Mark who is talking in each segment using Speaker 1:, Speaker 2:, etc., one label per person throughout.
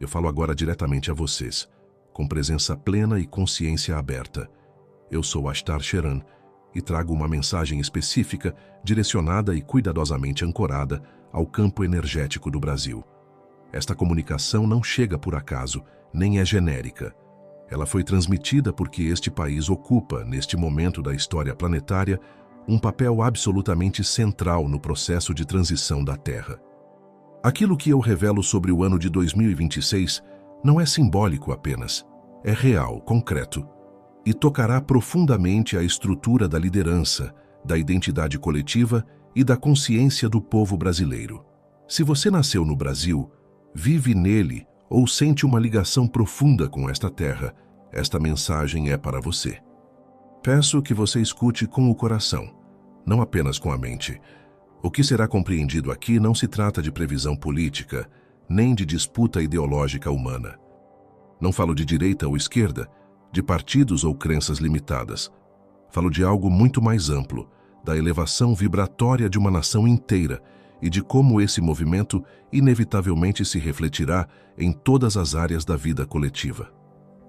Speaker 1: Eu falo agora diretamente a vocês, com presença plena e consciência aberta. Eu sou Ashtar Sheran e trago uma mensagem específica, direcionada e cuidadosamente ancorada ao campo energético do Brasil. Esta comunicação não chega por acaso, nem é genérica. Ela foi transmitida porque este país ocupa, neste momento da história planetária, um papel absolutamente central no processo de transição da Terra. Aquilo que eu revelo sobre o ano de 2026 não é simbólico apenas, é real, concreto, e tocará profundamente a estrutura da liderança, da identidade coletiva e da consciência do povo brasileiro. Se você nasceu no Brasil, vive nele ou sente uma ligação profunda com esta terra, esta mensagem é para você. Peço que você escute com o coração, não apenas com a mente. O que será compreendido aqui não se trata de previsão política, nem de disputa ideológica humana. Não falo de direita ou esquerda, de partidos ou crenças limitadas. Falo de algo muito mais amplo, da elevação vibratória de uma nação inteira e de como esse movimento inevitavelmente se refletirá em todas as áreas da vida coletiva.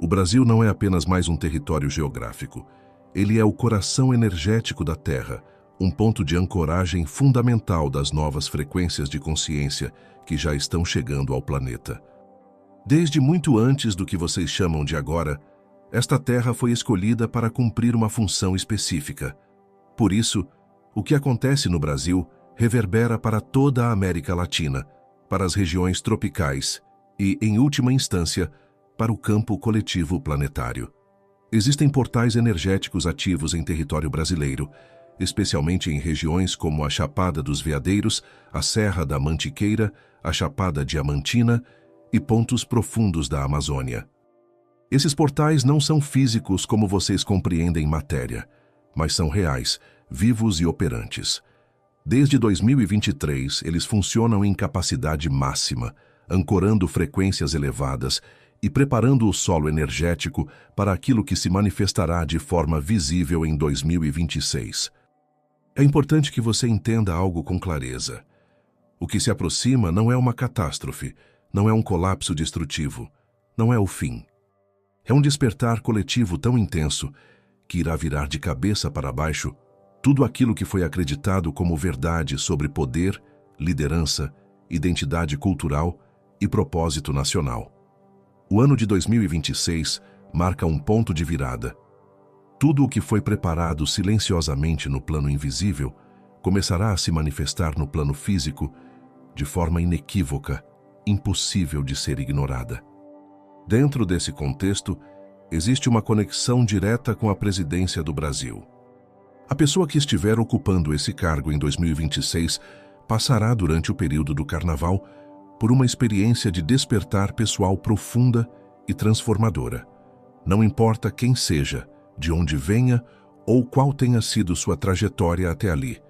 Speaker 1: O Brasil não é apenas mais um território geográfico. Ele é o coração energético da Terra, um ponto de ancoragem fundamental das novas frequências de consciência que já estão chegando ao planeta. Desde muito antes do que vocês chamam de agora, esta Terra foi escolhida para cumprir uma função específica. Por isso, o que acontece no Brasil reverbera para toda a América Latina, para as regiões tropicais e, em última instância, para o campo coletivo planetário. Existem portais energéticos ativos em território brasileiro, especialmente em regiões como a Chapada dos Veadeiros, a Serra da Mantiqueira, a Chapada Diamantina e pontos profundos da Amazônia. Esses portais não são físicos como vocês compreendem matéria, mas são reais, vivos e operantes. Desde 2023, eles funcionam em capacidade máxima, ancorando frequências elevadas e preparando o solo energético para aquilo que se manifestará de forma visível em 2026. É importante que você entenda algo com clareza. O que se aproxima não é uma catástrofe, não é um colapso destrutivo, não é o fim. É um despertar coletivo tão intenso que irá virar de cabeça para baixo tudo aquilo que foi acreditado como verdade sobre poder, liderança, identidade cultural e propósito nacional. O ano de 2026 marca um ponto de virada. Tudo o que foi preparado silenciosamente no plano invisível começará a se manifestar no plano físico de forma inequívoca, impossível de ser ignorada. Dentro desse contexto, existe uma conexão direta com a presidência do Brasil. A pessoa que estiver ocupando esse cargo em 2026 passará durante o período do Carnaval por uma experiência de despertar pessoal profunda e transformadora. Não importa quem seja, de onde venha ou qual tenha sido sua trajetória até ali.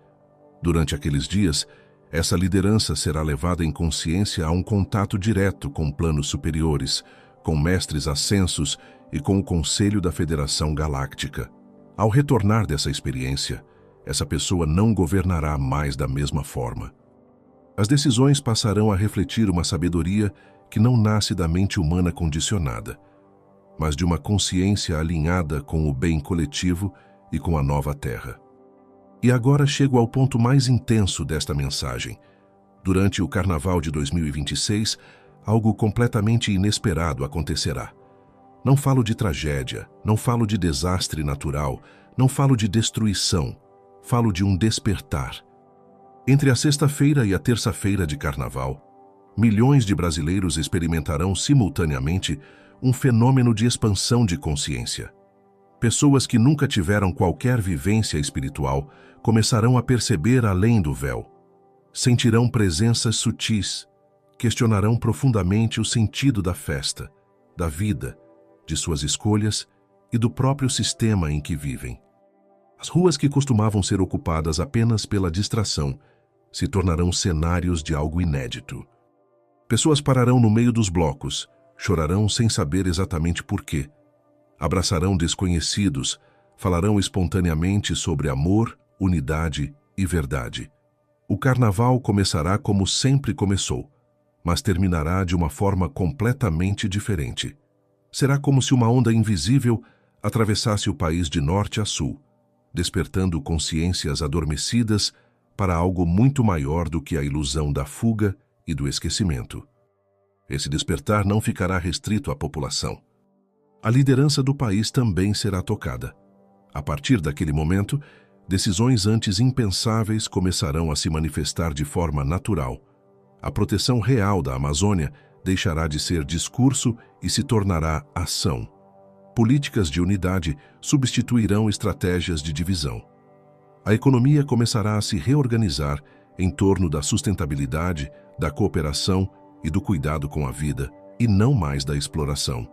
Speaker 1: Durante aqueles dias, essa liderança será levada em consciência a um contato direto com planos superiores, com mestres ascensos e com o Conselho da Federação Galáctica. Ao retornar dessa experiência, essa pessoa não governará mais da mesma forma. As decisões passarão a refletir uma sabedoria que não nasce da mente humana condicionada, mas de uma consciência alinhada com o bem coletivo e com a nova Terra. E agora chego ao ponto mais intenso desta mensagem. Durante o Carnaval de 2026, algo completamente inesperado acontecerá. Não falo de tragédia, não falo de desastre natural, não falo de destruição, falo de um despertar. Entre a sexta-feira e a terça-feira de Carnaval, milhões de brasileiros experimentarão simultaneamente um fenômeno de expansão de consciência. Pessoas que nunca tiveram qualquer vivência espiritual começarão a perceber além do véu. Sentirão presenças sutis, questionarão profundamente o sentido da festa, da vida, de suas escolhas e do próprio sistema em que vivem. As ruas que costumavam ser ocupadas apenas pela distração se tornarão cenários de algo inédito. Pessoas pararão no meio dos blocos, chorarão sem saber exatamente por quê, abraçarão desconhecidos, falarão espontaneamente sobre amor, unidade e verdade. O Carnaval começará como sempre começou, mas terminará de uma forma completamente diferente. Será como se uma onda invisível atravessasse o país de norte a sul, despertando consciências adormecidas para algo muito maior do que a ilusão da fuga e do esquecimento. Esse despertar não ficará restrito à população. A liderança do país também será tocada. A partir daquele momento, decisões antes impensáveis começarão a se manifestar de forma natural. A proteção real da Amazônia deixará de ser discurso e se tornará ação. Políticas de unidade substituirão estratégias de divisão. A economia começará a se reorganizar em torno da sustentabilidade, da cooperação e do cuidado com a vida, e não mais da exploração.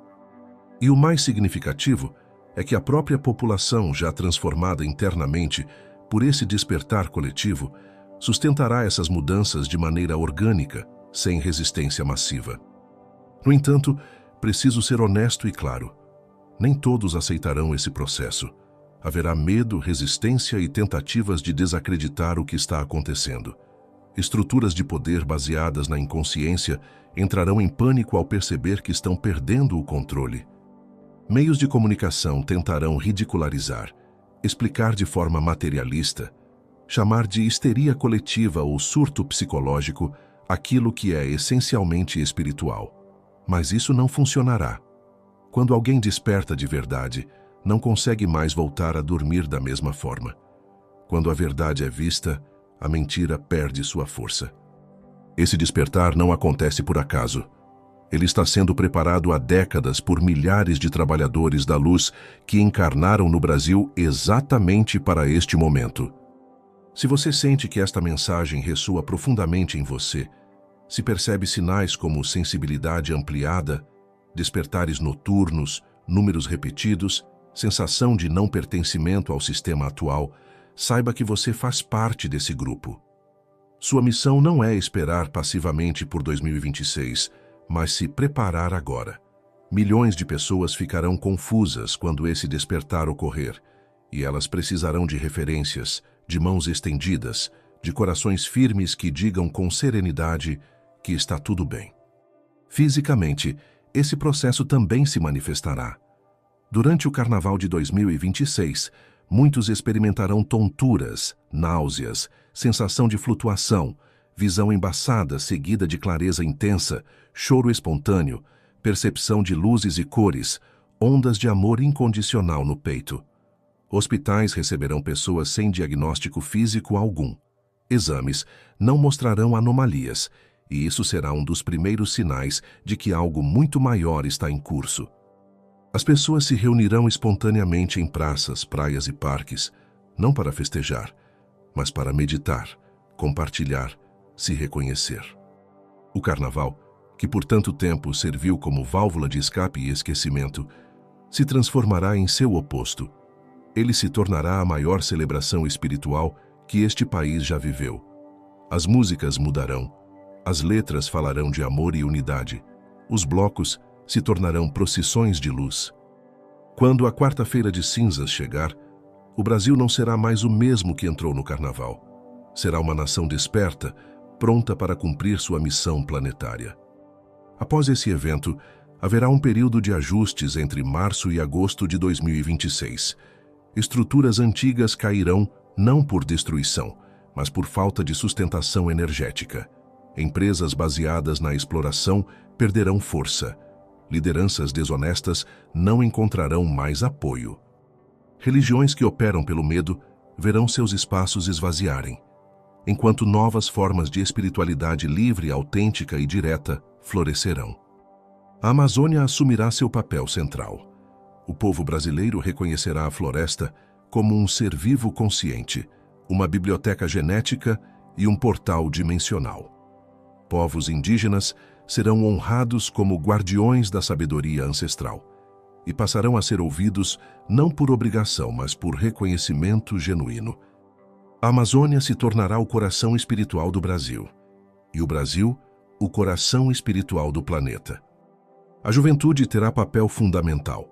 Speaker 1: E o mais significativo é que a própria população, já transformada internamente por esse despertar coletivo, sustentará essas mudanças de maneira orgânica, sem resistência massiva. No entanto, preciso ser honesto e claro. Nem todos aceitarão esse processo. Haverá medo, resistência e tentativas de desacreditar o que está acontecendo. Estruturas de poder baseadas na inconsciência entrarão em pânico ao perceber que estão perdendo o controle. Meios de comunicação tentarão ridicularizar, explicar de forma materialista, chamar de histeria coletiva ou surto psicológico aquilo que é essencialmente espiritual. Mas isso não funcionará. Quando alguém desperta de verdade, não consegue mais voltar a dormir da mesma forma. Quando a verdade é vista, a mentira perde sua força. Esse despertar não acontece por acaso. Ele está sendo preparado há décadas por milhares de trabalhadores da luz que encarnaram no Brasil exatamente para este momento. Se você sente que esta mensagem ressoa profundamente em você, se percebe sinais como sensibilidade ampliada, despertares noturnos, números repetidos, sensação de não pertencimento ao sistema atual, saiba que você faz parte desse grupo. Sua missão não é esperar passivamente por 2026, mas se preparar agora. Milhões de pessoas ficarão confusas quando esse despertar ocorrer, e elas precisarão de referências, de mãos estendidas, de corações firmes que digam com serenidade que está tudo bem. Fisicamente, esse processo também se manifestará. Durante o Carnaval de 2026, muitos experimentarão tonturas, náuseas, sensação de flutuação, visão embaçada seguida de clareza intensa, choro espontâneo, percepção de luzes e cores, ondas de amor incondicional no peito. Hospitais receberão pessoas sem diagnóstico físico algum. Exames não mostrarão anomalias, e isso será um dos primeiros sinais de que algo muito maior está em curso. As pessoas se reunirão espontaneamente em praças, praias e parques, não para festejar, mas para meditar, compartilhar, se reconhecer. O Carnaval, que por tanto tempo serviu como válvula de escape e esquecimento, se transformará em seu oposto. Ele se tornará a maior celebração espiritual que este país já viveu. As músicas mudarão, as letras falarão de amor e unidade, os blocos se tornarão procissões de luz. Quando a quarta-feira de cinzas chegar, o Brasil não será mais o mesmo que entrou no Carnaval. Será uma nação desperta, pronta para cumprir sua missão planetária. Após esse evento, haverá um período de ajustes entre março e agosto de 2026. Estruturas antigas cairão não por destruição, mas por falta de sustentação energética. Empresas baseadas na exploração perderão força. Lideranças desonestas não encontrarão mais apoio. Religiões que operam pelo medo verão seus espaços esvaziarem, enquanto novas formas de espiritualidade livre, autêntica e direta florescerão. A Amazônia assumirá seu papel central. O povo brasileiro reconhecerá a floresta como um ser vivo consciente, uma biblioteca genética e um portal dimensional. Povos indígenas serão honrados como guardiões da sabedoria ancestral e passarão a ser ouvidos não por obrigação, mas por reconhecimento genuíno. A Amazônia se tornará o coração espiritual do Brasil, e o Brasil, o coração espiritual do planeta. A juventude terá papel fundamental.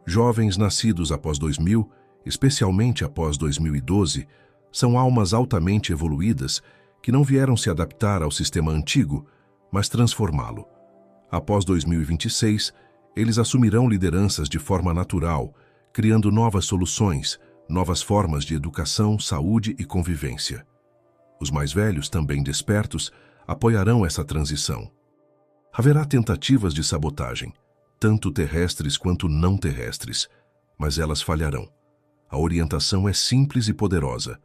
Speaker 1: Jovens nascidos após 2000, especialmente após 2012, são almas altamente evoluídas que não vieram se adaptar ao sistema antigo, mas transformá-lo. Após 2026, eles assumirão lideranças de forma natural, criando novas soluções, novas formas de educação, saúde e convivência. Os mais velhos, também despertos, apoiarão essa transição. Haverá tentativas de sabotagem, tanto terrestres quanto não terrestres, mas elas falharão. A orientação é simples e poderosa.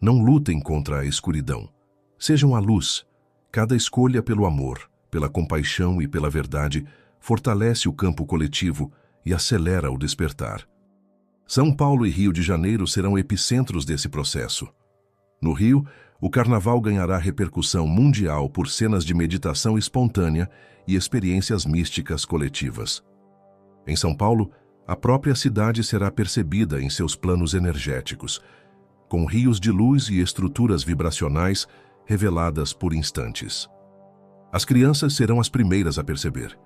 Speaker 1: Não lutem contra a escuridão. Sejam a luz. Cada escolha pelo amor, pela compaixão e pela verdade fortalece o campo coletivo e acelera o despertar. São Paulo e Rio de Janeiro serão epicentros desse processo. No Rio, o carnaval ganhará repercussão mundial por cenas de meditação espontânea e experiências místicas coletivas. Em São Paulo, a própria cidade será percebida em seus planos energéticos, com rios de luz e estruturas vibracionais reveladas por instantes. As crianças serão as primeiras a perceber.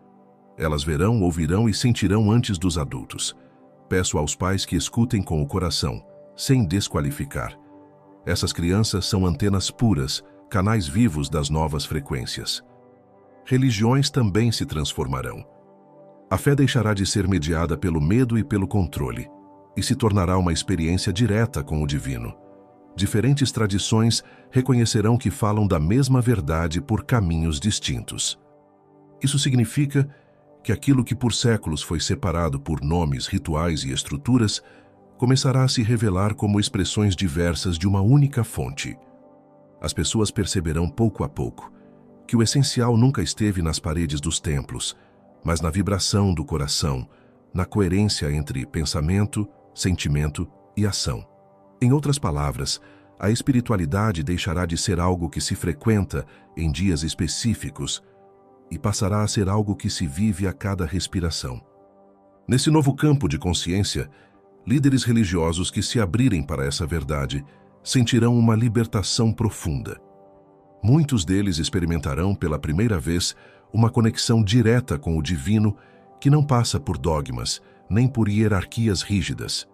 Speaker 1: Elas verão, ouvirão e sentirão antes dos adultos. Peço aos pais que escutem com o coração, sem desqualificar. Essas crianças são antenas puras, canais vivos das novas frequências. Religiões também se transformarão. A fé deixará de ser mediada pelo medo e pelo controle, e se tornará uma experiência direta com o divino. Diferentes tradições reconhecerão que falam da mesma verdade por caminhos distintos. Isso significa que aquilo que por séculos foi separado por nomes, rituais e estruturas começará a se revelar como expressões diversas de uma única fonte. As pessoas perceberão pouco a pouco que o essencial nunca esteve nas paredes dos templos, mas na vibração do coração, na coerência entre pensamento, sentimento e ação. Em outras palavras, a espiritualidade deixará de ser algo que se frequenta em dias específicos e passará a ser algo que se vive a cada respiração. Nesse novo campo de consciência, líderes religiosos que se abrirem para essa verdade sentirão uma libertação profunda. Muitos deles experimentarão pela primeira vez uma conexão direta com o divino que não passa por dogmas, nem por hierarquias rígidas.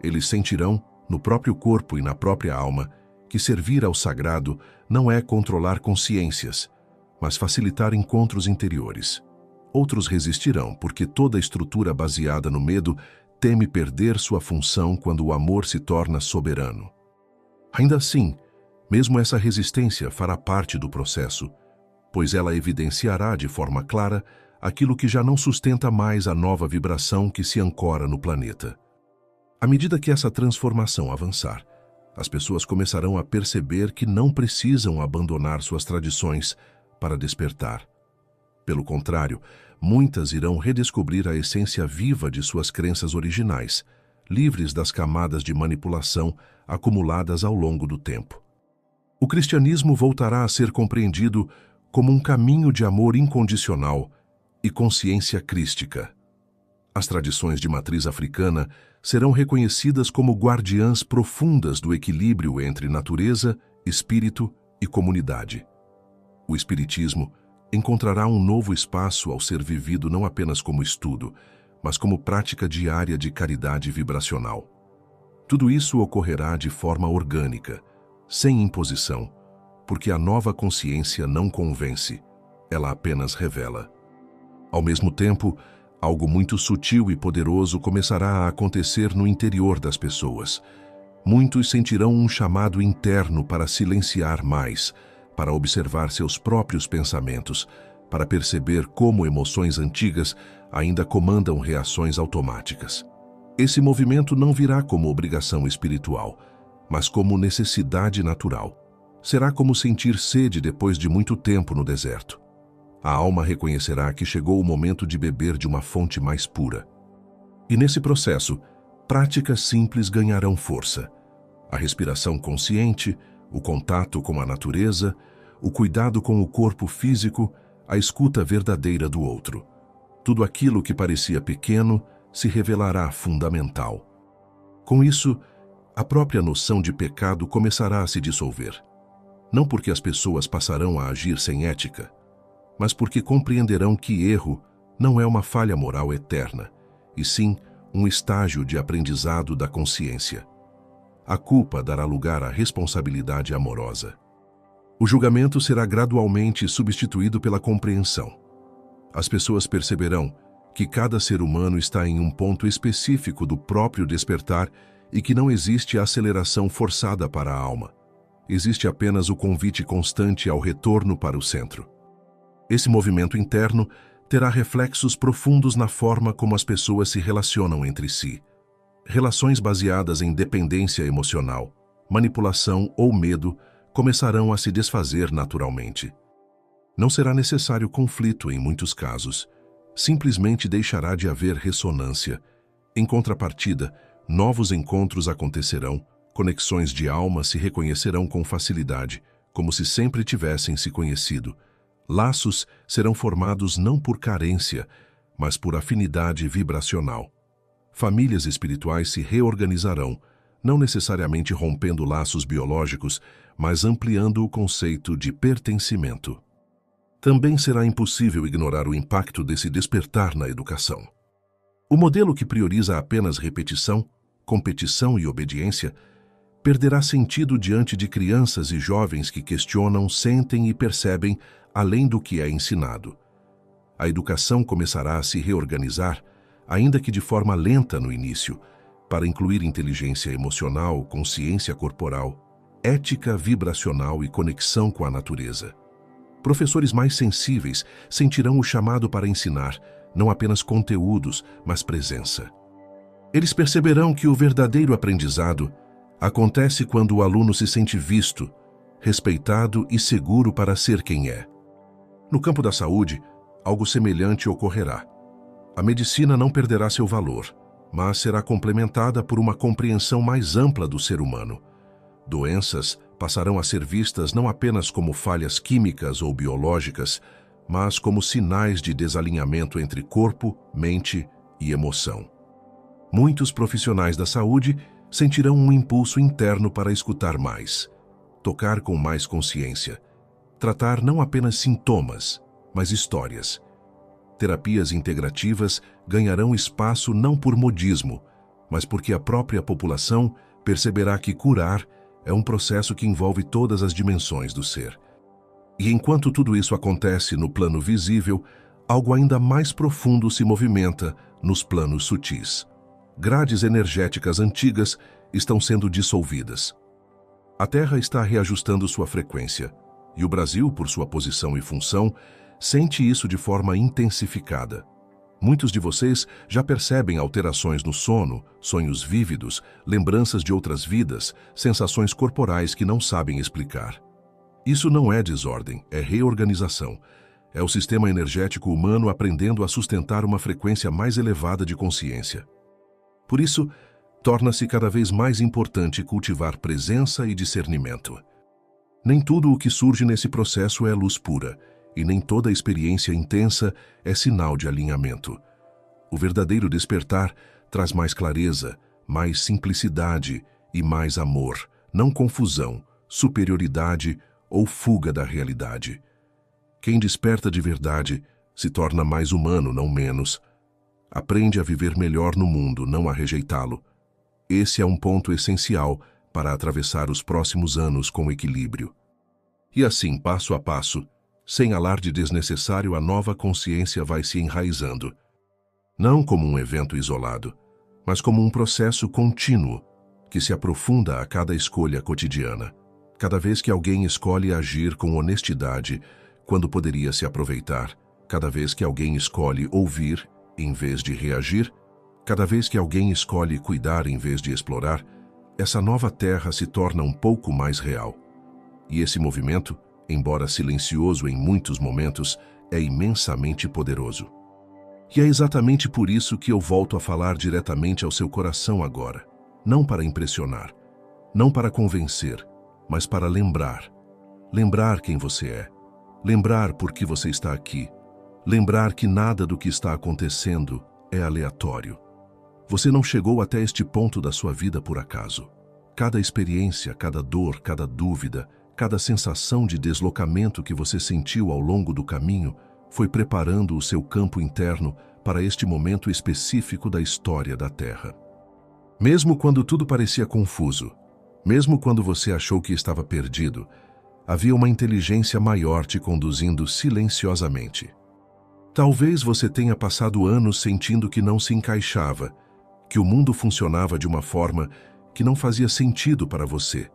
Speaker 1: Eles sentirão, no próprio corpo e na própria alma, que servir ao sagrado não é controlar consciências, mas facilitar encontros interiores. Outros resistirão, porque toda estrutura baseada no medo teme perder sua função quando o amor se torna soberano. Ainda assim, mesmo essa resistência fará parte do processo, pois ela evidenciará de forma clara aquilo que já não sustenta mais a nova vibração que se ancora no planeta. À medida que essa transformação avançar, as pessoas começarão a perceber que não precisam abandonar suas tradições para despertar. Pelo contrário, muitas irão redescobrir a essência viva de suas crenças originais, livres das camadas de manipulação acumuladas ao longo do tempo. O cristianismo voltará a ser compreendido como um caminho de amor incondicional e consciência crística. As tradições de matriz africana serão reconhecidas como guardiãs profundas do equilíbrio entre natureza, espírito e comunidade. O espiritismo encontrará um novo espaço ao ser vivido não apenas como estudo, mas como prática diária de caridade vibracional. Tudo isso ocorrerá de forma orgânica, sem imposição, porque a nova consciência não convence, ela apenas revela. Ao mesmo tempo, algo muito sutil e poderoso começará a acontecer no interior das pessoas. Muitos sentirão um chamado interno para silenciar mais, para observar seus próprios pensamentos, para perceber como emoções antigas ainda comandam reações automáticas. Esse movimento não virá como obrigação espiritual, mas como necessidade natural. Será como sentir sede depois de muito tempo no deserto. A alma reconhecerá que chegou o momento de beber de uma fonte mais pura. E nesse processo, práticas simples ganharão força. A respiração consciente, o contato com a natureza, o cuidado com o corpo físico, a escuta verdadeira do outro. Tudo aquilo que parecia pequeno se revelará fundamental. Com isso, a própria noção de pecado começará a se dissolver. Não porque as pessoas passarão a agir sem ética, mas porque compreenderão que erro não é uma falha moral eterna, e sim um estágio de aprendizado da consciência. A culpa dará lugar à responsabilidade amorosa. O julgamento será gradualmente substituído pela compreensão. As pessoas perceberão que cada ser humano está em um ponto específico do próprio despertar e que não existe aceleração forçada para a alma. Existe apenas o convite constante ao retorno para o centro. Esse movimento interno terá reflexos profundos na forma como as pessoas se relacionam entre si. Relações baseadas em dependência emocional, manipulação ou medo começarão a se desfazer naturalmente. Não será necessário conflito em muitos casos. Simplesmente deixará de haver ressonância. Em contrapartida, novos encontros acontecerão, conexões de alma se reconhecerão com facilidade, como se sempre tivessem se conhecido. Laços serão formados não por carência, mas por afinidade vibracional. Famílias espirituais se reorganizarão, não necessariamente rompendo laços biológicos, mas ampliando o conceito de pertencimento. Também será impossível ignorar o impacto desse despertar na educação. O modelo que prioriza apenas repetição, competição e obediência perderá sentido diante de crianças e jovens que questionam, sentem e percebem além do que é ensinado. A educação começará a se reorganizar, ainda que de forma lenta no início, para incluir inteligência emocional, consciência corporal, ética vibracional e conexão com a natureza. Professores mais sensíveis sentirão o chamado para ensinar, não apenas conteúdos, mas presença. Eles perceberão que o verdadeiro aprendizado acontece quando o aluno se sente visto, respeitado e seguro para ser quem é. No campo da saúde, algo semelhante ocorrerá. A medicina não perderá seu valor, mas será complementada por uma compreensão mais ampla do ser humano. Doenças passarão a ser vistas não apenas como falhas químicas ou biológicas, mas como sinais de desalinhamento entre corpo, mente e emoção. Muitos profissionais da saúde sentirão um impulso interno para escutar mais, tocar com mais consciência, tratar não apenas sintomas, mas histórias. Terapias integrativas ganharão espaço não por modismo, mas porque a própria população perceberá que curar é um processo que envolve todas as dimensões do ser. E enquanto tudo isso acontece no plano visível, algo ainda mais profundo se movimenta nos planos sutis. Grades energéticas antigas estão sendo dissolvidas. A Terra está reajustando sua frequência, e o Brasil, por sua posição e função, sente isso de forma intensificada. Muitos de vocês já percebem alterações no sono, sonhos vívidos, lembranças de outras vidas, sensações corporais que não sabem explicar. Isso não é desordem, é reorganização. É o sistema energético humano aprendendo a sustentar uma frequência mais elevada de consciência. Por isso, torna-se cada vez mais importante cultivar presença e discernimento. Nem tudo o que surge nesse processo é luz pura, e nem toda experiência intensa é sinal de alinhamento. O verdadeiro despertar traz mais clareza, mais simplicidade e mais amor, não confusão, superioridade ou fuga da realidade. Quem desperta de verdade se torna mais humano, não menos. Aprende a viver melhor no mundo, não a rejeitá-lo. Esse é um ponto essencial para atravessar os próximos anos com equilíbrio. E assim, passo a passo, sem alarde desnecessário, a nova consciência vai se enraizando. Não como um evento isolado, mas como um processo contínuo que se aprofunda a cada escolha cotidiana. Cada vez que alguém escolhe agir com honestidade, quando poderia se aproveitar, cada vez que alguém escolhe ouvir em vez de reagir, cada vez que alguém escolhe cuidar em vez de explorar, essa nova terra se torna um pouco mais real. E esse movimento, embora silencioso em muitos momentos, é imensamente poderoso. E é exatamente por isso que eu volto a falar diretamente ao seu coração agora. Não para impressionar, não para convencer, mas para lembrar. Lembrar quem você é. Lembrar por que você está aqui. Lembrar que nada do que está acontecendo é aleatório. Você não chegou até este ponto da sua vida por acaso. Cada experiência, cada dor, cada dúvida, cada sensação de deslocamento que você sentiu ao longo do caminho foi preparando o seu campo interno para este momento específico da história da Terra. Mesmo quando tudo parecia confuso, mesmo quando você achou que estava perdido, Havia uma inteligência maior te conduzindo silenciosamente. Talvez você tenha passado anos sentindo que não se encaixava, que o mundo funcionava de uma forma que não fazia sentido para você.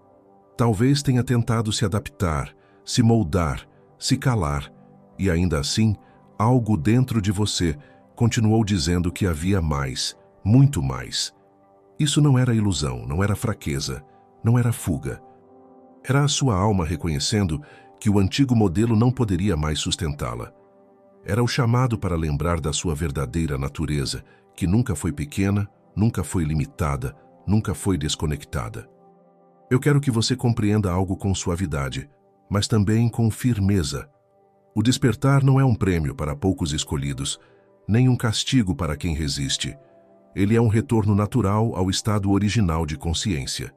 Speaker 1: Talvez tenha tentado se adaptar, se moldar, se calar, e ainda assim, algo dentro de você continuou dizendo que havia mais, muito mais. Isso não era ilusão, não era fraqueza, não era fuga. Era a sua alma reconhecendo que o antigo modelo não poderia mais sustentá-la. Era o chamado para lembrar da sua verdadeira natureza, que nunca foi pequena, nunca foi limitada, nunca foi desconectada. Eu quero que você compreenda algo com suavidade, mas também com firmeza. O despertar não é um prêmio para poucos escolhidos, nem um castigo para quem resiste. Ele é um retorno natural ao estado original de consciência.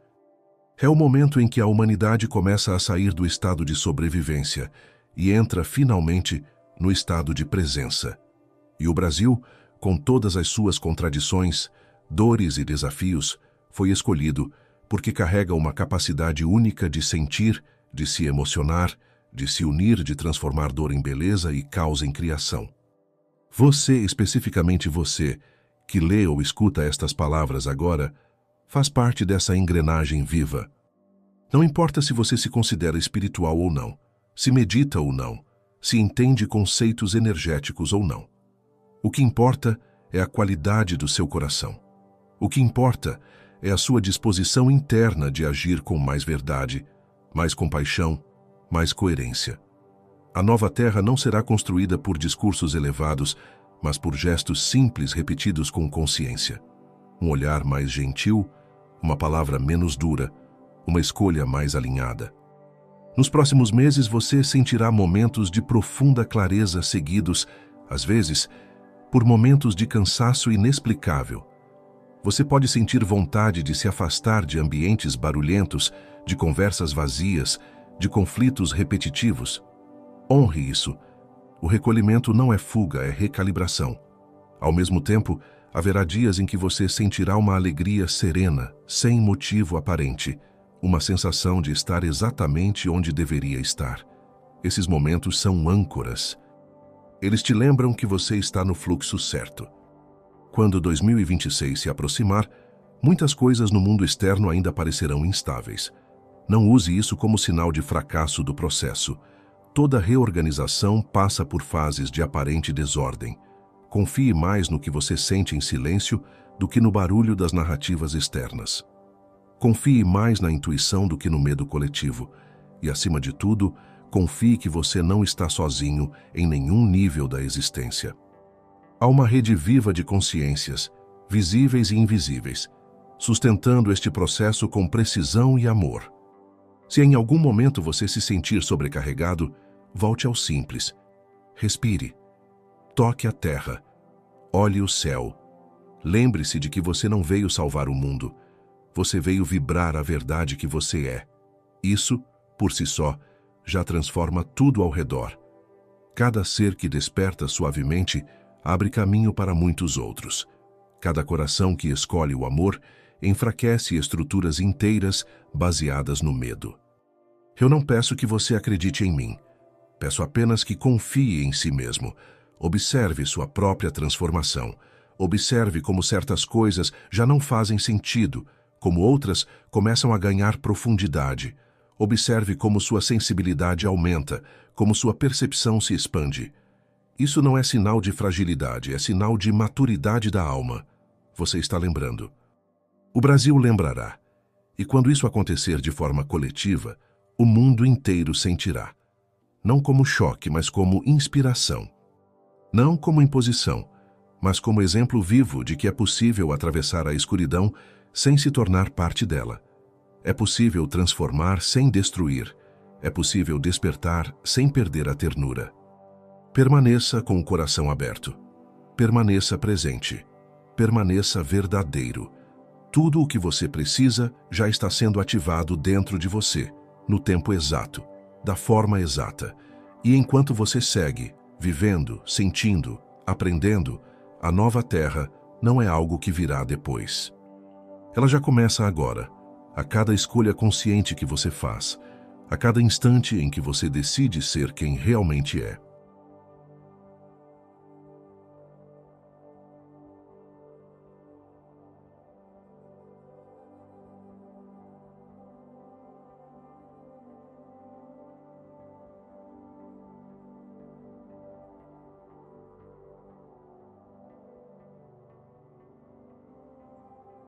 Speaker 1: É o momento em que a humanidade começa a sair do estado de sobrevivência e entra, finalmente, no estado de presença. E o Brasil, com todas as suas contradições, dores e desafios, foi escolhido porque carrega uma capacidade única de sentir, de se emocionar, de se unir, de transformar dor em beleza e caos em criação. Você, especificamente você, que lê ou escuta estas palavras agora, faz parte dessa engrenagem viva. Não importa se você se considera espiritual ou não, se medita ou não, se entende conceitos energéticos ou não. O que importa é a qualidade do seu coração. O que importa é a sua disposição interna de agir com mais verdade, mais compaixão, mais coerência. A nova terra não será construída por discursos elevados, mas por gestos simples repetidos com consciência. Um olhar mais gentil, uma palavra menos dura, uma escolha mais alinhada. Nos próximos meses você sentirá momentos de profunda clareza seguidos, às vezes, por momentos de cansaço inexplicável. Você pode sentir vontade de se afastar de ambientes barulhentos, de conversas vazias, de conflitos repetitivos. Honre isso. O recolhimento não é fuga, é recalibração. Ao mesmo tempo, haverá dias em que você sentirá uma alegria serena, sem motivo aparente, uma sensação de estar exatamente onde deveria estar. Esses momentos são âncoras. Eles te lembram que você está no fluxo certo. Quando 2026 se aproximar, muitas coisas no mundo externo ainda parecerão instáveis. Não use isso como sinal de fracasso do processo. Toda reorganização passa por fases de aparente desordem. Confie mais no que você sente em silêncio do que no barulho das narrativas externas. Confie mais na intuição do que no medo coletivo. E, acima de tudo, confie que você não está sozinho em nenhum nível da existência. Há uma rede viva de consciências, visíveis e invisíveis, sustentando este processo com precisão e amor. Se em algum momento você se sentir sobrecarregado, volte ao simples. Respire. Toque a terra. Olhe o céu. Lembre-se de que você não veio salvar o mundo. Você veio vibrar a verdade que você é. Isso, por si só, já transforma tudo ao redor. Cada ser que desperta suavemente abre caminho para muitos outros. Cada coração que escolhe o amor enfraquece estruturas inteiras baseadas no medo. Eu não peço que você acredite em mim. Peço apenas que confie em si mesmo. Observe sua própria transformação. Observe como certas coisas já não fazem sentido, como outras começam a ganhar profundidade. Observe como sua sensibilidade aumenta, como sua percepção se expande. Isso não é sinal de fragilidade, é sinal de maturidade da alma. Você está lembrando. O Brasil lembrará. E quando isso acontecer de forma coletiva, o mundo inteiro sentirá. Não como choque, mas como inspiração. Não como imposição, mas como exemplo vivo de que é possível atravessar a escuridão sem se tornar parte dela. É possível transformar sem destruir. É possível despertar sem perder a ternura. Permaneça com o coração aberto. Permaneça presente. Permaneça verdadeiro. Tudo o que você precisa já está sendo ativado dentro de você, no tempo exato, da forma exata. E enquanto você segue, vivendo, sentindo, aprendendo, a nova terra não é algo que virá depois. Ela já começa agora, a cada escolha consciente que você faz, a cada instante em que você decide ser quem realmente é.